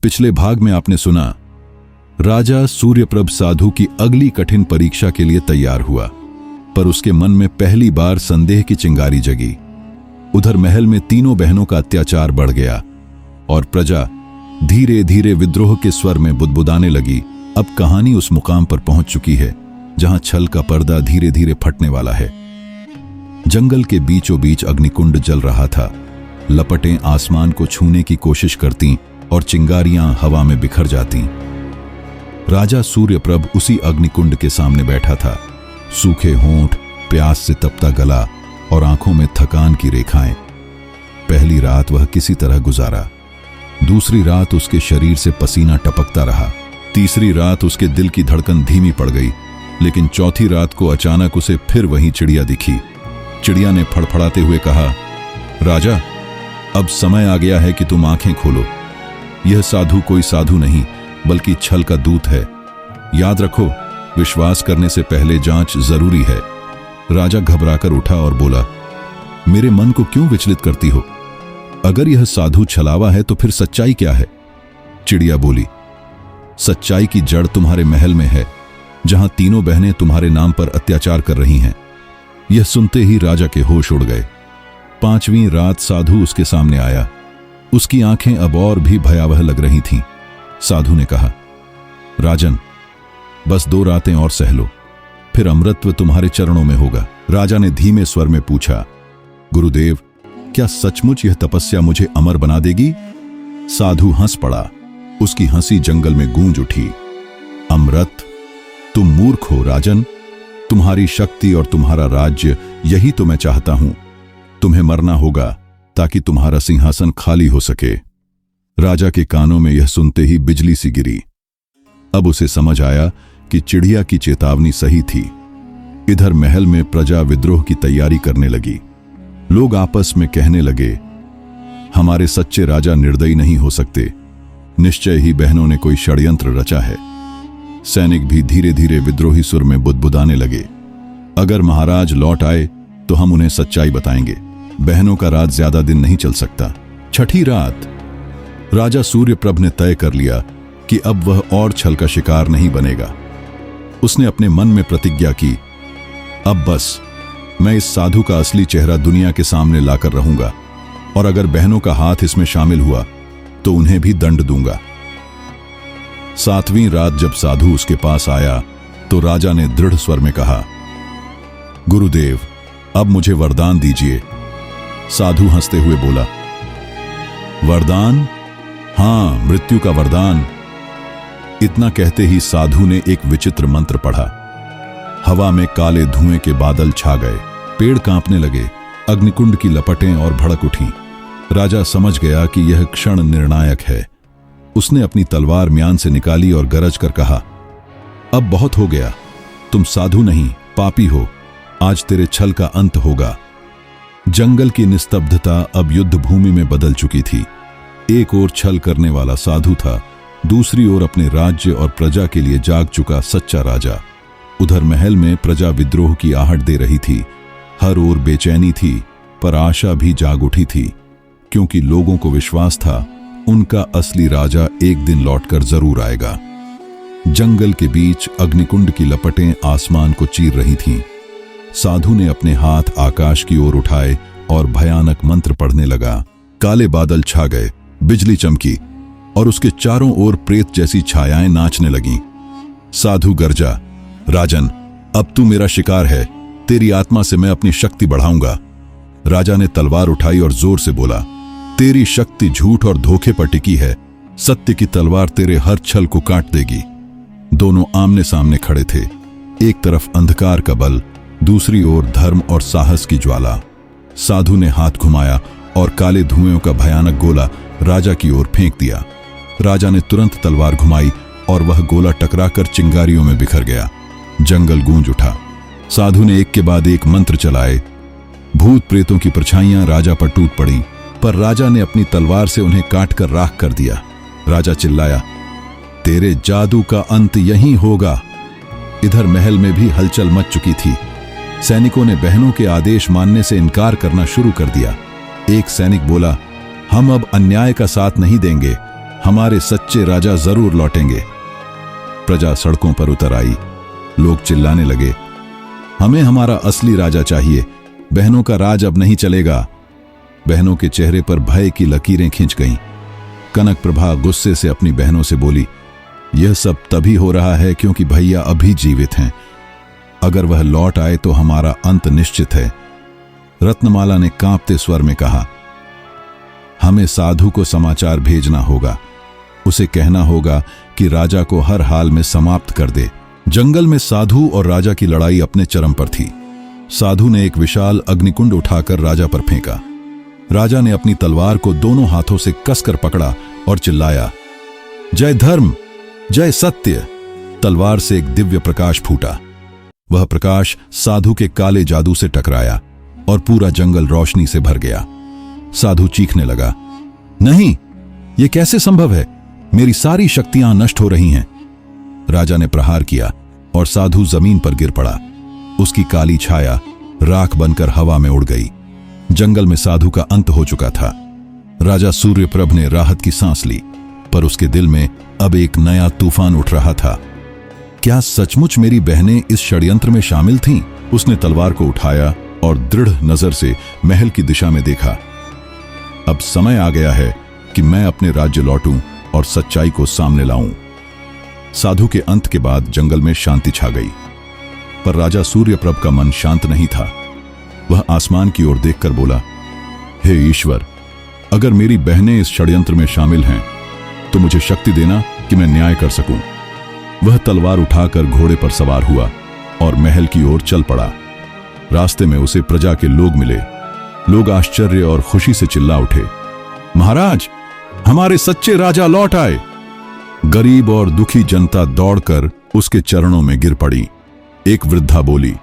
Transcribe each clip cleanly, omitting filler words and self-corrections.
पिछले भाग में आपने सुना, राजा सूर्यप्रभ साधु की अगली कठिन परीक्षा के लिए तैयार हुआ, पर उसके मन में पहली बार संदेह की चिंगारी जगी। उधर महल में तीनों बहनों का अत्याचार बढ़ गया और प्रजा धीरे धीरे विद्रोह के स्वर में बुदबुदाने लगी। अब कहानी उस मुकाम पर पहुंच चुकी है जहां छल का पर्दा धीरे धीरे फटने वाला है। जंगल के बीचों बीच अग्निकुंड जल रहा था। लपटें आसमान को छूने की कोशिश करती और चिंगारियां हवा में बिखर जाती। राजा सूर्यप्रभ उसी अग्निकुंड के सामने बैठा था। सूखे होंठ, प्यास से तपता गला और आंखों में थकान की रेखाएं। पहली रात वह किसी तरह गुजारा। दूसरी रात उसके शरीर से पसीना टपकता रहा। तीसरी रात उसके दिल की धड़कन धीमी पड़ गई। लेकिन चौथी रात को अचानक उसे फिर वही चिड़िया दिखी। चिड़िया ने फड़फड़ाते हुए कहा, राजा, अब समय आ गया है कि तुम आंखें खोलो। यह साधु कोई साधु नहीं बल्कि छल का दूत है। याद रखो, विश्वास करने से पहले जांच जरूरी है। राजा घबराकर उठा और बोला, मेरे मन को क्यों विचलित करती हो? अगर यह साधु छलावा है तो फिर सच्चाई क्या है? चिड़िया बोली, सच्चाई की जड़ तुम्हारे महल में है, जहां तीनों बहनें तुम्हारे नाम पर अत्याचार कर रही हैं। यह सुनते ही राजा के होश उड़ गए। पांचवीं रात साधु उसके सामने आया। उसकी आंखें अब और भी भयावह लग रही थीं। साधु ने कहा, राजन, बस 2 रातें और सह लो, फिर अमृतत्व तुम्हारे चरणों में होगा। राजा ने धीमे स्वर में पूछा, गुरुदेव, क्या सचमुच यह तपस्या मुझे अमर बना देगी? साधु हंस पड़ा। उसकी हंसी जंगल में गूंज उठी। अमृत? तुम मूर्ख हो राजन। तुम्हारी शक्ति और तुम्हारा राज्य, यही तो मैं चाहता हूं। तुम्हें मरना होगा ताकि तुम्हारा सिंहासन खाली हो सके। राजा के कानों में यह सुनते ही बिजली सी गिरी। अब उसे समझ आया कि चिड़िया की चेतावनी सही थी। इधर महल में प्रजा विद्रोह की तैयारी करने लगी। लोग आपस में कहने लगे, हमारे सच्चे राजा निर्दयी नहीं हो सकते। निश्चय ही बहनों ने कोई षड्यंत्र रचा है। सैनिक भी धीरे धीरे विद्रोही सुर में बुदबुदाने लगे, अगर महाराज लौट आए तो हम उन्हें सच्चाई बताएंगे। बहनों का राज ज्यादा दिन नहीं चल सकता। छठी रात राजा सूर्यप्रभ ने तय कर लिया कि अब वह और छल का शिकार नहीं बनेगा। उसने अपने मन में प्रतिज्ञा की, अब बस मैं इस साधु का असली चेहरा दुनिया के सामने लाकर रहूंगा, और अगर बहनों का हाथ इसमें शामिल हुआ तो उन्हें भी दंड दूंगा। 7वीं रात जब साधु उसके पास आया तो राजा ने दृढ़ स्वर में कहा, गुरुदेव, अब मुझे वरदान दीजिए। साधु हंसते हुए बोला, वरदान? हां, मृत्यु का वरदान। इतना कहते ही साधु ने एक विचित्र मंत्र पढ़ा। हवा में काले धुएं के बादल छा गए। पेड़ कांपने लगे। अग्निकुंड की लपटें और भड़क उठीं। राजा समझ गया कि यह क्षण निर्णायक है। उसने अपनी तलवार म्यान से निकाली और गरज कर कहा, अब बहुत हो गया। तुम साधु नहीं, पापी हो। आज तेरे छल का अंत होगा। जंगल की निस्तब्धता अब युद्ध भूमि में बदल चुकी थी। एक ओर छल करने वाला साधु था, दूसरी ओर अपने राज्य और प्रजा के लिए जाग चुका सच्चा राजा। उधर महल में प्रजा विद्रोह की आहट दे रही थी। हर ओर बेचैनी थी, पर आशा भी जाग उठी थी, क्योंकि लोगों को विश्वास था उनका असली राजा एक दिन लौटकर जरूर आएगा। जंगल के बीच अग्निकुंड की लपटें आसमान को चीर रही थीं। साधु ने अपने हाथ आकाश की ओर उठाए और भयानक मंत्र पढ़ने लगा। काले बादल छा गए, बिजली चमकी और उसके चारों ओर प्रेत जैसी छायाएं नाचने लगीं। साधु गरजा, राजन, अब तू मेरा शिकार है। तेरी आत्मा से मैं अपनी शक्ति बढ़ाऊंगा। राजा ने तलवार उठाई और जोर से बोला, तेरी शक्ति झूठ और धोखे पर टिकी है। सत्य की तलवार तेरे हर छल को काट देगी। दोनों आमने सामने खड़े थे। एक तरफ अंधकार का बल, दूसरी ओर धर्म और साहस की ज्वाला। साधु ने हाथ घुमाया और काले धुएं का भयानक गोला राजा की ओर फेंक दिया। राजा ने तुरंत तलवार घुमाई और वह गोला टकराकर चिंगारियों में बिखर गया। जंगल गूंज उठा। साधु ने एक के बाद एक मंत्र चलाए। भूत प्रेतों की परछाइयां राजा पर टूट पड़ी, पर राजा ने अपनी तलवार से उन्हें काटकर राख कर दिया। राजा चिल्लाया, तेरे जादू का अंत यहीं होगा। इधर महल में भी हलचल मच चुकी थी। सैनिकों ने बहनों के आदेश मानने से इनकार करना शुरू कर दिया। एक सैनिक बोला, हम अब अन्याय का साथ नहीं देंगे। हमारे सच्चे राजा जरूर लौटेंगे। प्रजा सड़कों पर उतर आई। लोग चिल्लाने लगे, हमें हमारा असली राजा चाहिए, बहनों का राज अब नहीं चलेगा। बहनों के चेहरे पर भय की लकीरें खिंच गईं। कनक प्रभा गुस्से से अपनी बहनों से बोली, यह सब तभी हो रहा है क्योंकि भैया अभी जीवित हैं। अगर वह लौट आए तो हमारा अंत निश्चित है। रत्नमाला ने कांपते स्वर में कहा, हमें साधु को समाचार भेजना होगा। उसे कहना होगा कि राजा को हर हाल में समाप्त कर दे। जंगल में साधु और राजा की लड़ाई अपने चरम पर थी। साधु ने एक विशाल अग्निकुंड उठाकर राजा पर फेंका। राजा ने अपनी तलवार को दोनों हाथों से कसकर पकड़ा और चिल्लाया, जय धर्म, जय सत्य। तलवार से एक दिव्य प्रकाश फूटा। वह प्रकाश साधु के काले जादू से टकराया और पूरा जंगल रोशनी से भर गया। साधु चीखने लगा, नहीं, यह कैसे संभव है? मेरी सारी शक्तियां नष्ट हो रही हैं। राजा ने प्रहार किया और साधु जमीन पर गिर पड़ा। उसकी काली छाया राख बनकर हवा में उड़ गई। जंगल में साधु का अंत हो चुका था। राजा सूर्यप्रभ ने राहत की सांस ली, पर उसके दिल में अब एक नया तूफान उठ रहा था। क्या सचमुच मेरी बहनें इस षड्यंत्र में शामिल थीं? उसने तलवार को उठाया और दृढ़ नजर से महल की दिशा में देखा। अब समय आ गया है कि मैं अपने राज्य लौटूं और सच्चाई को सामने लाऊं। साधु के अंत के बाद जंगल में शांति छा गई, पर राजा सूर्यप्रभ का मन शांत नहीं था। वह आसमान की ओर देखकर बोला, हे ईश्वर, अगर मेरी बहनें इस षड्यंत्र में शामिल हैं तो मुझे शक्ति देना कि मैं न्याय कर सकूं। वह तलवार उठाकर घोड़े पर सवार हुआ और महल की ओर चल पड़ा। रास्ते में उसे प्रजा के लोग मिले। लोग आश्चर्य और खुशी से चिल्ला उठे, महाराज, हमारे सच्चे राजा लौट आए। गरीब और दुखी जनता दौड़कर उसके चरणों में गिर पड़ी। एक वृद्धा बोली,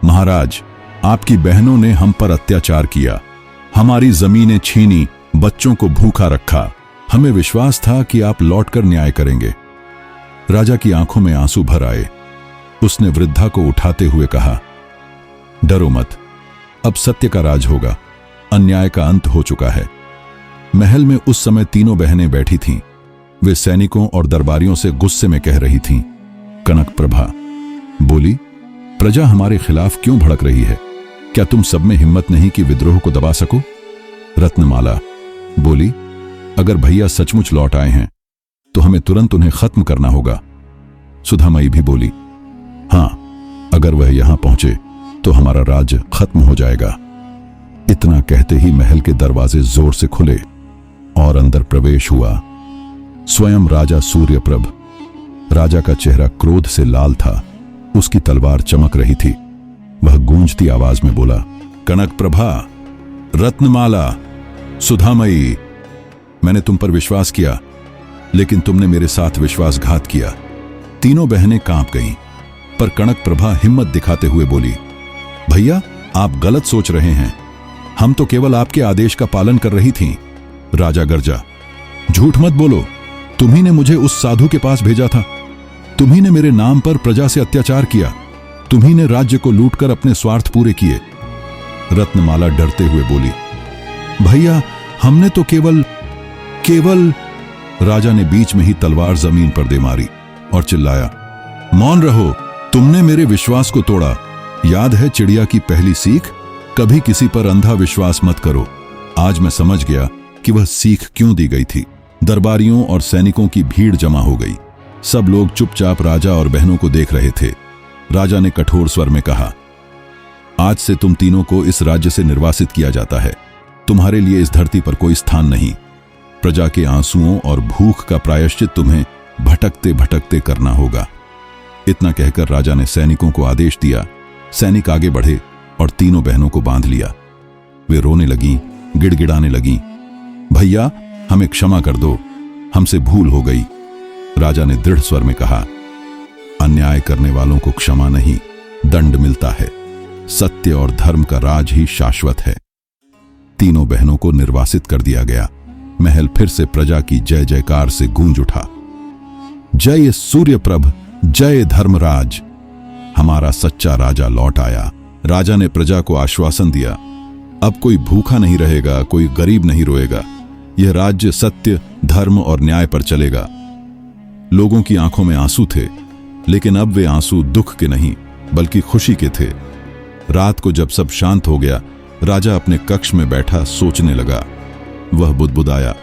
महाराज, आपकी बहनों ने हम पर अत्याचार किया, हमारी जमीनें छीनी, बच्चों को भूखा रखा। हमें विश्वास था कि आप लौटकर न्याय करेंगे। राजा की आंखों में आंसू भर आए। उसने वृद्धा को उठाते हुए कहा, डरो मत, अब सत्य का राज होगा। अन्याय का अंत हो चुका है। महल में उस समय तीनों बहनें बैठी थीं। वे सैनिकों और दरबारियों से गुस्से में कह रही थीं। कनक प्रभा बोली, प्रजा हमारे खिलाफ क्यों भड़क रही है? क्या तुम सब में हिम्मत नहीं कि विद्रोह को दबा सको? रत्नमाला बोली, अगर भैया सचमुच लौट आए हैं तो हमें तुरंत उन्हें खत्म करना होगा। सुधामयी भी बोली, हां, अगर वह यहां पहुंचे तो हमारा राज खत्म हो जाएगा। इतना कहते ही महल के दरवाजे जोर से खुले और अंदर प्रवेश हुआ स्वयं राजा सूर्यप्रभ। राजा का चेहरा क्रोध से लाल था। उसकी तलवार चमक रही थी। वह गूंजती आवाज में बोला, कनक प्रभा, रत्नमाला, सुधामयी, मैंने तुम पर विश्वास किया, लेकिन तुमने मेरे साथ विश्वासघात किया। तीनों बहनें कांप गईं, पर कनक प्रभा हिम्मत दिखाते हुए बोली, भैया, आप गलत सोच रहे हैं। हम तो केवल आपके आदेश का पालन कर रही थीं। राजा गर्जा, झूठ मत बोलो, तुम्ही ने मुझे उस साधु के पास भेजा था। तुम्ही ने मेरे नाम पर प्रजा से अत्याचार किया। तुम्ही ने राज्य को लूटकर अपने स्वार्थ पूरे किए। रत्नमाला डरते हुए बोली, भैया, हमने तो केवल राजा ने बीच में ही तलवार जमीन पर दे मारी और चिल्लाया, मौन रहो, तुमने मेरे विश्वास को तोड़ा। याद है चिड़िया की पहली सीख, कभी किसी पर अंधा विश्वास मत करो। आज मैं समझ गया कि वह सीख क्यों दी गई थी। दरबारियों और सैनिकों की भीड़ जमा हो गई। सब लोग चुपचाप राजा और बहनों को देख रहे थे। राजा ने कठोर स्वर में कहा, आज से तुम तीनों को इस राज्य से निर्वासित किया जाता है। तुम्हारे लिए इस धरती पर कोई स्थान नहीं। प्रजा के आंसुओं और भूख का प्रायश्चित तुम्हें भटकते भटकते करना होगा। इतना कहकर राजा ने सैनिकों को आदेश दिया। सैनिक आगे बढ़े और तीनों बहनों को बांध लिया। वे रोने लगीं, गिड़गिड़ाने लगीं, भैया, हमें क्षमा कर दो, हमसे भूल हो गई। राजा ने दृढ़ स्वर में कहा, अन्याय करने वालों को क्षमा नहीं, दंड मिलता है। सत्य और धर्म का राज ही शाश्वत है। तीनों बहनों को निर्वासित कर दिया गया। महल फिर से प्रजा की जय जयकार से गूंज उठा। जय सूर्यप्रभ, जय धर्मराज, हमारा सच्चा राजा लौट आया। राजा ने प्रजा को आश्वासन दिया, अब कोई भूखा नहीं रहेगा, कोई गरीब नहीं रोएगा। यह राज्य सत्य, धर्म और न्याय पर चलेगा। लोगों की आंखों में आंसू थे, लेकिन अब वे आंसू दुख के नहीं बल्कि खुशी के थे। रात को जब सब शांत हो गया, राजा अपने कक्ष में बैठा सोचने लगा। वह बुदबुदाया,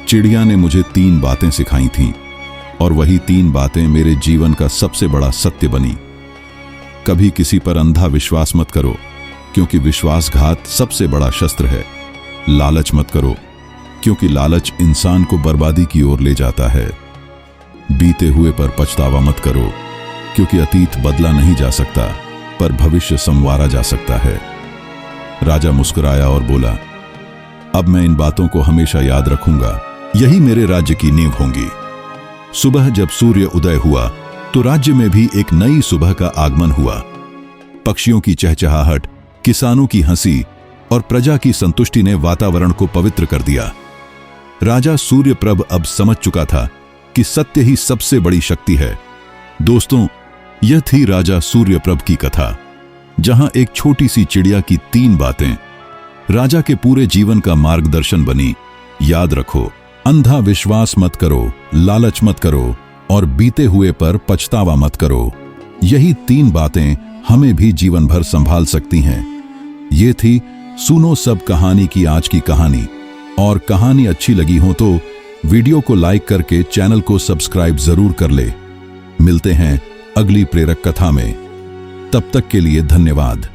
चिड़िया ने मुझे 3 बातें सिखाई थीं और वही 3 बातें मेरे जीवन का सबसे बड़ा सत्य बनी। कभी किसी पर अंधा विश्वास मत करो, क्योंकि विश्वासघात सबसे बड़ा शस्त्र है। लालच मत करो, क्योंकि लालच इंसान को बर्बादी की ओर ले जाता है। बीते हुए पर पछतावा मत करो, क्योंकि अतीत बदला नहीं जा सकता, पर भविष्य संवारा जा सकता है। राजा मुस्कुराया और बोला, अब मैं इन बातों को हमेशा याद रखूंगा, यही मेरे राज्य की नींव होंगी। सुबह जब सूर्य उदय हुआ तो राज्य में भी एक नई सुबह का आगमन हुआ। पक्षियों की चहचहाहट, किसानों की हंसी और प्रजा की संतुष्टि ने वातावरण को पवित्र कर दिया। राजा सूर्यप्रभ अब समझ चुका था कि सत्य ही सबसे बड़ी शक्ति है। दोस्तों, यह थी राजा सूर्यप्रभ की कथा, जहां एक छोटी सी चिड़िया की 3 बातें राजा के पूरे जीवन का मार्गदर्शन बनी। याद रखो, अंधा विश्वास मत करो, लालच मत करो और बीते हुए पर पछतावा मत करो। यही 3 बातें हमें भी जीवन भर संभाल सकती हैं। ये थी सुनो सब कहानी की आज की कहानी। और कहानी अच्छी लगी हो तो वीडियो को लाइक करके चैनल को सब्सक्राइब जरूर कर ले। मिलते हैं अगली प्रेरक कथा में। तब तक के लिए धन्यवाद।